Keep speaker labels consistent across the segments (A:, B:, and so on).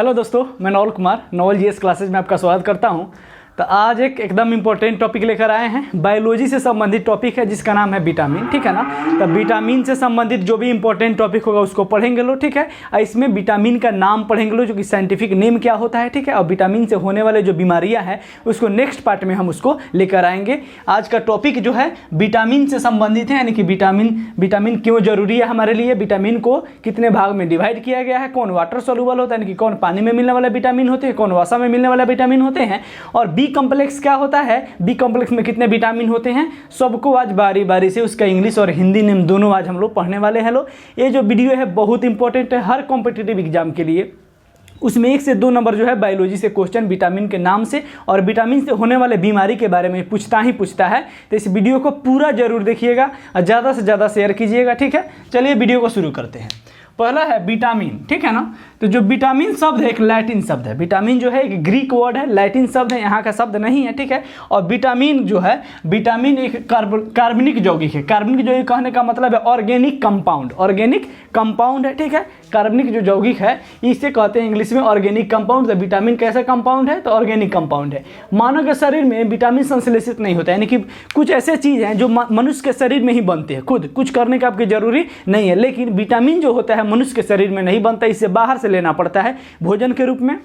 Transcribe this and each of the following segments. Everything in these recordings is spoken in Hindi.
A: हेलो दोस्तों, मैं नवल कुमार नवल जीएस क्लासेज में आपका स्वागत करता हूं। तो आज एक एकदम इम्पोर्टेंट टॉपिक लेकर आए हैं। बायोलॉजी से संबंधित टॉपिक है जिसका नाम है विटामिन, ठीक है ना। तो विटामिन से संबंधित जो भी इंपॉर्टेंट टॉपिक होगा उसको पढ़ेंगे लो, ठीक है। और इसमें विटामिन का नाम पढ़ेंगे लो, जो कि साइंटिफिक नेम क्या होता है, ठीक है। और विटामिन से होने वाले जो बीमारियां हैं उसको नेक्स्ट पार्ट में हम उसको लेकर आएंगे। आज का टॉपिक जो है विटामिन से संबंधित है, यानी कि विटामिन क्यों जरूरी है हमारे लिए, विटामिन को कितने भाग में डिवाइड किया गया है, कौन वाटर सोल्यूबल होता है, यानी कि कौन पानी में मिलने वाला विटामिन होते हैं, कौन वसा में मिलने वाला विटामिन होते हैं, और बी कॉम्प्लेक्स क्या होता है, बी कॉम्प्लेक्स में कितने विटामिन होते हैं, सबको आज बारी बारी से उसका इंग्लिश और हिंदी नेम दोनों आज हम लोग पढ़ने वाले हैं। ये जो वीडियो है बहुत इंपॉर्टेंट है हर कॉम्पिटिटिव एग्जाम के लिए। उसमें 1 से 2 नंबर जो है बायोलॉजी से क्वेश्चन विटामिन के नाम से और विटामिन से होने वाले बीमारी के बारे में पूछता है। तो इस वीडियो को पूरा जरूर देखिएगा और ज़्यादा से ज़्यादा शेयर कीजिएगा, ठीक है। चलिए वीडियो को शुरू करते हैं। पहला है विटामिन, ठीक है ना। तो जो विटामिन शब्द है एक लैटिन शब्द है। विटामिन जो है एक ग्रीक वर्ड है, लैटिन शब्द है, यहाँ का शब्द नहीं है, ठीक है। और विटामिन जो है, विटामिन एक कार्बनिक यौगिक है। कार्बनिक यौगिक कहने का मतलब है ऑर्गेनिक कंपाउंड है, ठीक है। कार्बनिक जो यौगिक है इसे कहते हैं इंग्लिश में ऑर्गेनिक कंपाउंड। तो विटामिन कैसा कंपाउंड है, तो ऑर्गेनिक कंपाउंड है। मानव के शरीर में विटामिन संश्लेषित नहीं होता है, यानी कि कुछ ऐसे चीज़ हैं जो मनुष्य के शरीर में ही बनते हैं, खुद कुछ करने का आपकी जरूरी नहीं है। लेकिन विटामिन जो होता है मनुष्य के शरीर में नहीं बनता, इसे बाहर से लेना पड़ता है, भोजन के रूप में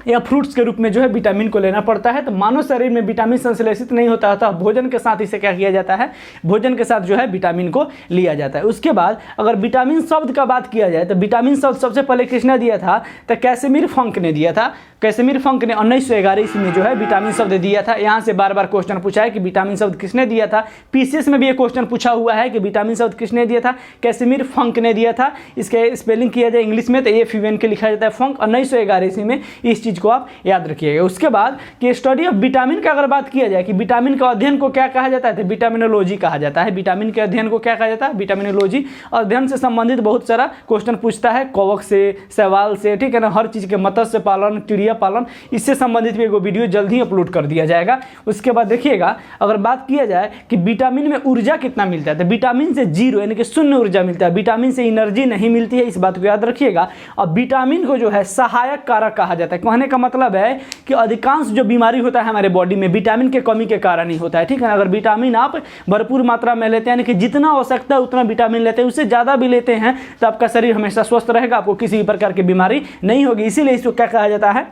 A: या फ्रूट्स के रूप में जो है विटामिन को लेना पड़ता है। तो मानव शरीर में विटामिन संश्लेषित नहीं होता था, भोजन के साथ इसे क्या किया जाता है, भोजन के साथ जो है विटामिन को लिया जाता है। उसके बाद अगर विटामिन शब्द का बात किया जाए तो विटामिन शब्द सबसे पहले किसने दिया था, तो कैसिमिर फंक ने दिया था। कैसिमिर फंक ने 1911 ईस्वी में जो है विटामिन शब्द दिया था। यहाँ से बार बार क्वेश्चन पूछा है कि विटामिन शब्द किसने दिया था। पीसीएस में भी एक क्वेश्चन पूछा हुआ है कि विटामिन शब्द किसने दिया था, कैसिमिर फंक ने दिया था। इसके स्पेलिंग किया जाए इंग्लिश में तो FUN के लिखा जाता है, फंक। 1911 ईस्वी में इस चीज़ को आप याद रखिएगा। उसके बाद कि स्टडी ऑफ विटामिन का अगर बात किया जाए कि विटामिन का अध्ययन को क्या कहा जाता है, तो विटामिनोलॉजी कहा जाता है। विटामिन के अध्ययन को क्या कहा जाता है, विटामिनोलॉजी। अध्ययन से संबंधित बहुत सारा क्वेश्चन पूछता है, कवक से, सवाल से, ठीक है ना, हर चीज़ के, मत्स्य पालन, चिड़िया पालन, इससे संबंधित भी एक वीडियो जल्द ही अपलोड कर दिया जाएगा। उसके बाद देखिएगा अगर बात किया जाए कि विटामिन में ऊर्जा कितना मिलता है, तो विटामिन से 0 यानी कि शून्य ऊर्जा मिलता है। विटामिन से एनर्जी नहीं मिलती है, इस बात को याद रखिएगा। और विटामिन को जो है सहायक कारक कहा जाता है। कहने का मतलब है कि अधिकांश जो बीमारी होता है हमारे बॉडी में विटामिन के कमी के कारण ही होता है, ठीक है। अगर विटामिन आप भरपूर मात्रा में लेते हैं, यानी कि जितना आवश्यकता है उतना विटामिन लेते हैं, उससे ज़्यादा भी लेते हैं तो आपका शरीर हमेशा स्वस्थ रहेगा, आपको किसी भी प्रकार की बीमारी नहीं होगी। इसीलिए इसको क्या कहा जाता है,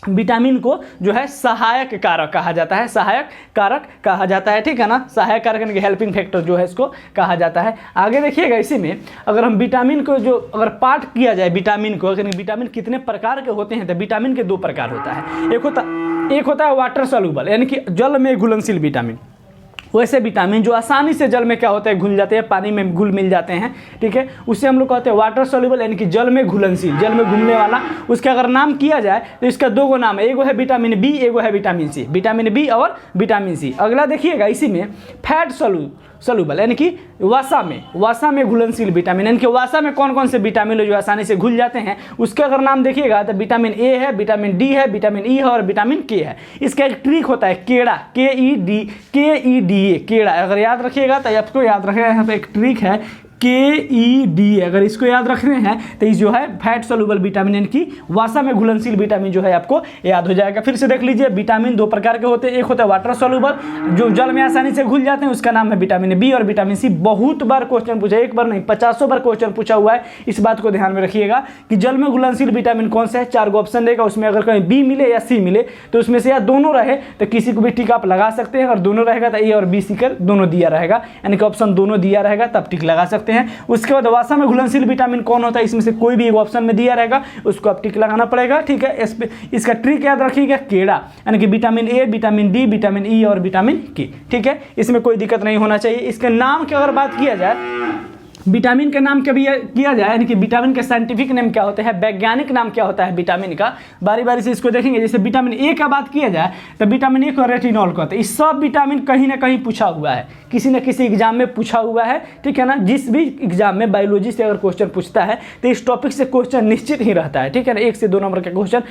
A: विटामिन को जो है सहायक कारक कहा जाता है, सहायक कारक कहा जाता है, ठीक है ना। सहायक कारक यानी कि हेल्पिंग फैक्टर जो है इसको कहा जाता है। आगे देखिएगा इसी में अगर हम विटामिन को जो अगर पार्ट किया जाए विटामिन को, अगर विटामिन कितने प्रकार के होते हैं, तो विटामिन के 2 प्रकार होता है। एक होता है वाटर सोल्यूबल यानी कि जल में घुलनशील विटामिन। वैसे विटामिन जो आसानी से जल में क्या होता है, घुल जाते हैं, पानी में घुल मिल जाते हैं, ठीक है, उसे हम लोग कहते हैं वाटर सोल्यूबल यानी कि जल में घुलनशील, जल में घुलने वाला। उसका अगर नाम किया जाए तो इसका 2 नाम है, एगो है विटामिन बी, एगो है विटामिन सी, विटामिन बी और विटामिन सी। अगला देखिएगा इसी में फैट सोल्यूबल यानी कि वसा में घुलनशील विटामिन, यानी कि वसा में कौन कौन से विटामिन है जो आसानी से घुल जाते हैं, उसका अगर नाम देखिएगा तो विटामिन ए है, विटामिन डी है, विटामिन ई है और विटामिन के है। इसका एक ट्रिक होता है केड़ा, KEDA, केड़ा। अगर याद रखिएगा तो आपको याद रखिएगा, यहाँ पे एक ट्रिक है KEDA, अगर इसको याद रखने हैं तो इस जो है फैट सोल्यूबल विटामिन यानी कि वसा में घुलनशील विटामिन जो है आपको याद हो जाएगा। फिर से देख लीजिए, विटामिन 2 प्रकार के होते हैं। एक होता है वाटर सोल्यूबल जो जल में आसानी से घुल जाते हैं, उसका नाम है विटामिन बी और विटामिन सी। बहुत बार क्वेश्चन पूछा, एक बार नहीं 50 बार क्वेश्चन पूछा हुआ है। इस बात को ध्यान में रखिएगा कि जल में घुलनशील विटामिन कौन सा है। 4 ऑप्शन देगा, उसमें अगर कहीं बी मिले या सी मिले तो उसमें से या दोनों रहे तो किसी को भी टिक आप लगा सकते हैं। अगर दोनों रहेगा तो ए और बी सी कर दोनों दिया रहेगा, यानी कि ऑप्शन दोनों दिया रहेगा तब टिक लगा सकते हैं। उसके बाद वसा में घुलनशील विटामिन कौन होता है, इसमें से कोई भी एक ऑप्शन में दिया रहेगा, उसको आप टिक लगाना पड़ेगा, ठीक है। इसका ट्रिक याद रखिएगा केड़ा, यानी कि vitamin A, vitamin D, vitamin E और विटामिन के, ठीक है। इसमें कोई दिक्कत नहीं होना चाहिए। इसके नाम की अगर बात किया जाए, विटामिन के नाम कभी किया जाए, यानी कि विटामिन के साइंटिफिक नेम क्या होते हैं, वैज्ञानिक नाम क्या होता है विटामिन का, बारी बारी से इसको देखेंगे। जैसे विटामिन ए का बात किया जाए तो विटामिन ए को रेटिनॉल कहते हैं। इस सब विटामिन कहीं ना कहीं पूछा हुआ है, किसी न किसी एग्जाम में पूछा हुआ है, ठीक है ना। जिस भी एग्जाम में बायोलॉजी से अगर क्वेश्चन पूछता है तो इस टॉपिक से क्वेश्चन निश्चित ही रहता है, ठीक है ना। 1 से 2 नंबर का क्वेश्चन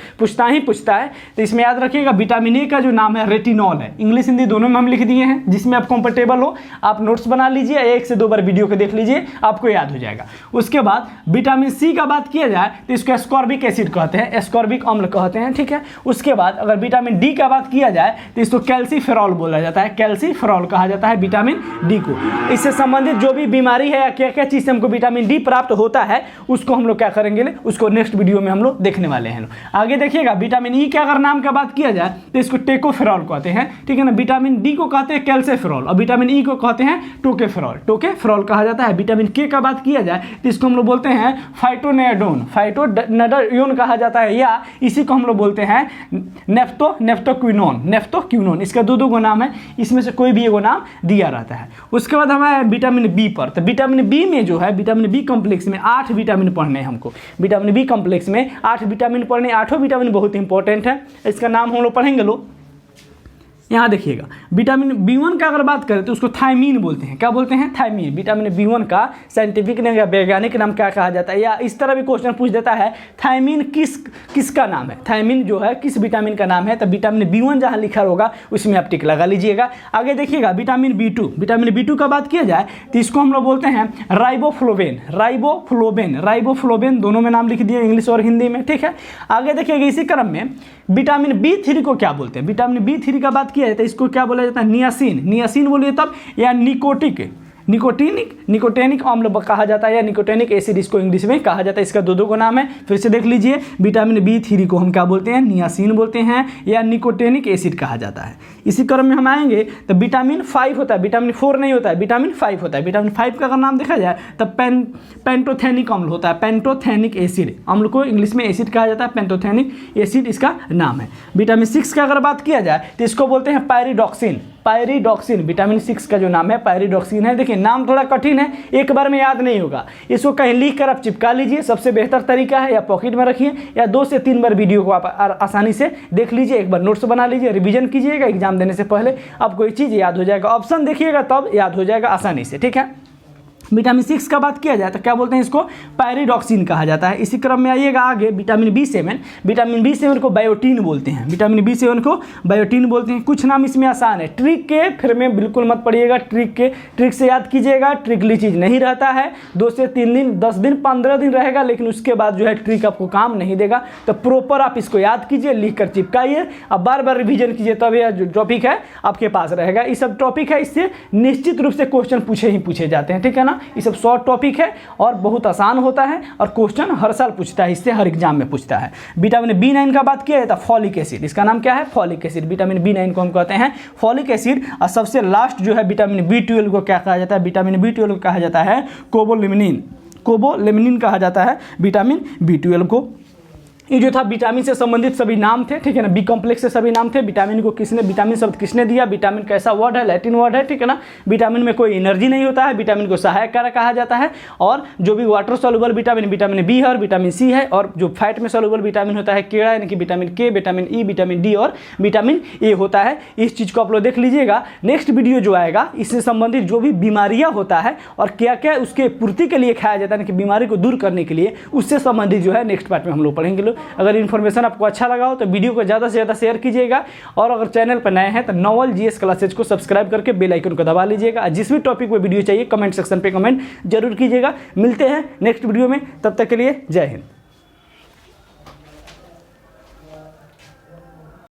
A: पूछता है। तो इसमें याद रखिएगा विटामिन ए का जो नाम है रेटिनॉल है। इंग्लिश हिंदी दोनों में हम लिख दिए हैं, जिसमें आप कंफर्टेबल हो आप नोट्स बना लीजिए, 1 से 2 बार वीडियो को देख लीजिए आपको याद हो जाएगा। उसके बाद विटामिन सी का बात किया जाए तो इसको एस्कॉर्बिक एसिड कहते हैं, एस्कॉर्बिक अम्ल कहते हैं, ठीक है। उसके बाद अगर विटामिन डी का बात किया जाए तो इसको कैल्सीफेरॉल बोला जाता है, कैल्सीफेरॉल कहा जाता है विटामिन डी को। इससे संबंधित जो भी बीमारी है या क्या क्या चीज़ से हमको विटामिन डी प्राप्त होता है उसको हम लोग क्या करेंगे, उसको नेक्स्ट वीडियो में हम लोग देखने वाले हैं। आगे देखिएगा विटामिन ई के अगर नाम का बात किया जाए तो इसको टेकोफेरॉल कहते हैं, ठीक है ना। विटामिन डी को कहते हैं कैल्सीफेरॉल और विटामिन ई को कहते हैं टोकेफेरॉल, टोकेफेरॉल कहा जाता है। विटामिन के का बात किया जाए तो इसको हम लोग बोलते हैं फाइटोनेडोन, फाइटोनेडोन कहा जाता है, या इसी को हम लोग बोलते हैं नेफ्टोक्विनोन। इसका दो गो नाम है, इसमें से कोई भी एगो नाम दिया रहता है। उसके बाद हमें विटामिन बी पर, तो विटामिन बी में जो है विटामिन बी कॉम्प्लेक्स में 8 विटामिन पढ़ने हैं हमको। विटामिन बी कॉम्प्लेक्स में 8 विटामिन पढ़ने, 8 विटामिन बहुत इंपॉर्टेंट है, इसका नाम हम लोग पढ़ेंगे लोग। यहाँ देखिएगा विटामिन बी1 का अगर बात करें तो उसको थायमीन बोलते हैं, क्या बोलते हैं, थायमीन। विटामिन बी1 का साइंटिफिक नेम या वैज्ञानिक नाम क्या कहा जाता है, या इस तरह भी क्वेश्चन पूछ देता है थायमीन किसका नाम है, थायमीन जो है किस विटामिन का नाम है, तो विटामिन बी1 जहाँ लिखा होगा उसमें आप टिक लगा लीजिएगा। आगे देखिएगा विटामिन बी2 का बात किया जाए तो इसको हम लोग बोलते हैं राइबोफ्लोवेन दोनों में नाम लिख दिए इंग्लिश और हिंदी में, ठीक है। आगे देखिएगा इसी क्रम में विटामिन बी3 को क्या बोलते हैं, विटामिन बी3 का बात किया जाए तो इसको क्या बोला जाता है, नियासिन बोलिए तब, या निकोटेनिक अम्ल कहा जाता है, या निकोटेनिक एसिड इसको इंग्लिश में कहा जाता है। इसका दो को नाम है, फिर से देख लीजिए। विटामिन बी3 को हम क्या बोलते हैं, नियासिन बोलते हैं, या निकोटेनिक एसिड कहा जाता है। इसी क्रम में हम आएंगे तो विटामिन 5 होता है, विटामिन 4 नहीं होता है, विटामिन 5 होता है। विटामिन 5 का अगर नाम देखा जाए तब पेंटोथेनिक अम्ल होता है, पेंटोथेनिक एसिड, अम्ल को इंग्लिश में एसिड कहा जाता है, पेंटोथेनिक एसिड इसका नाम है। विटामिन 6 का अगर बात किया जाए तो इसको बोलते हैं पायरिडॉक्सिन। विटामिन 6 का जो नाम है पायरिडॉक्सिन है। देखिए नाम थोड़ा कठिन है, एक बार में याद नहीं होगा, इसको कहीं लिख कर आप चिपका लीजिए, सबसे बेहतर तरीका है, या पॉकेट में रखिए, या 2 से 3 बार वीडियो को आप आसानी से देख लीजिए, एक बार नोट्स बना लीजिए, रिवीजन कीजिएगा, एग्जाम देने से पहले आपको एक चीज़ याद हो जाएगा, ऑप्शन देखिएगा तब याद हो जाएगा आसानी से, ठीक है। विटामिन 6 का बात किया जाए तो क्या बोलते हैं, इसको पायरिडॉक्सिन कहा जाता है। इसी क्रम में आइएगा आगे विटामिन बी7 को बायोटीन बोलते हैं, विटामिन बी7 को बायोटीन बोलते हैं। कुछ नाम इसमें आसान है, ट्रिक के फिर में बिल्कुल मत पढ़िएगा, ट्रिक से याद कीजिएगा, ट्रिकली चीज़ नहीं रहता है, 2 से 3 दिन 10 दिन 15 दिन रहेगा, लेकिन उसके बाद जो है ट्रिक आपको काम नहीं देगा। तो प्रॉपर आप इसको याद कीजिए, लिख कर चिपकाइए, अब बार बार रिविजन कीजिए, तब यह जो टॉपिक है आपके पास रहेगा। ये सब टॉपिक है, इससे निश्चित रूप से क्वेश्चन पूछे जाते हैं, ठीक है ना। ये सब शॉर्ट टॉपिक है और बहुत आसान होता है, और क्वेश्चन हर साल पूछता है, इससे हर एग्जाम में पूछता है। विटामिन बी9 का बात किया जाए तो फॉलिक एसिड, इसका नाम क्या है, फॉलिक एसिड। विटामिन बी9 को हम कहते हैं फॉलिक एसिड। और सबसे लास्ट जो है विटामिन बी12 को क्या कहा जाता है, विटामिन बी12 को कहा जाता है कोबोलेमिनिन कहा जाता है विटामिन बी12 को। ये जो था विटामिन से संबंधित सभी नाम थे, ठीक है ना, बी कॉम्प्लेक्स से सभी नाम थे। विटामिन को विटामिन शब्द किसने दिया, विटामिन कैसा वर्ड है, लैटिन वर्ड है, ठीक है ना। विटामिन में कोई एनर्जी नहीं होता है, विटामिन को सहायक कारक कहा जाता है। और जो भी वाटर सॉल्युबल विटामिन बी है और विटामिन सी है, और जो फैट में सॉल्युबल विटामिन होता है केड़ा, यानी कि विटामिन के, विटामिन ई, विटामिन डी और विटामिन ए होता है। इस चीज़ को आप लोग देख लीजिएगा। नेक्स्ट वीडियो जो आएगा इससे संबंधित जो भी बीमारियाँ होता है और क्या क्या उसके पूर्ति के लिए खाया जाता है, कि बीमारी को दूर करने के लिए, उससे संबंधित जो है नेक्स्ट पार्ट में हम लोग पढ़ेंगे लोग। अगर इन्फॉर्मेशन आपको अच्छा लगा हो तो वीडियो को ज़्यादा से ज़्यादा शेयर कीजिएगा, और अगर चैनल पर नए हैं तो नॉवल जीएस क्लासेज को सब्सक्राइब करके बेल आइकन को दबा लीजिएगा। जिस भी टॉपिक पे वीडियो चाहिए कमेंट सेक्शन पे कमेंट जरूर कीजिएगा। मिलते हैं नेक्स्ट वीडियो में, तब तक के लिए जय हिंद।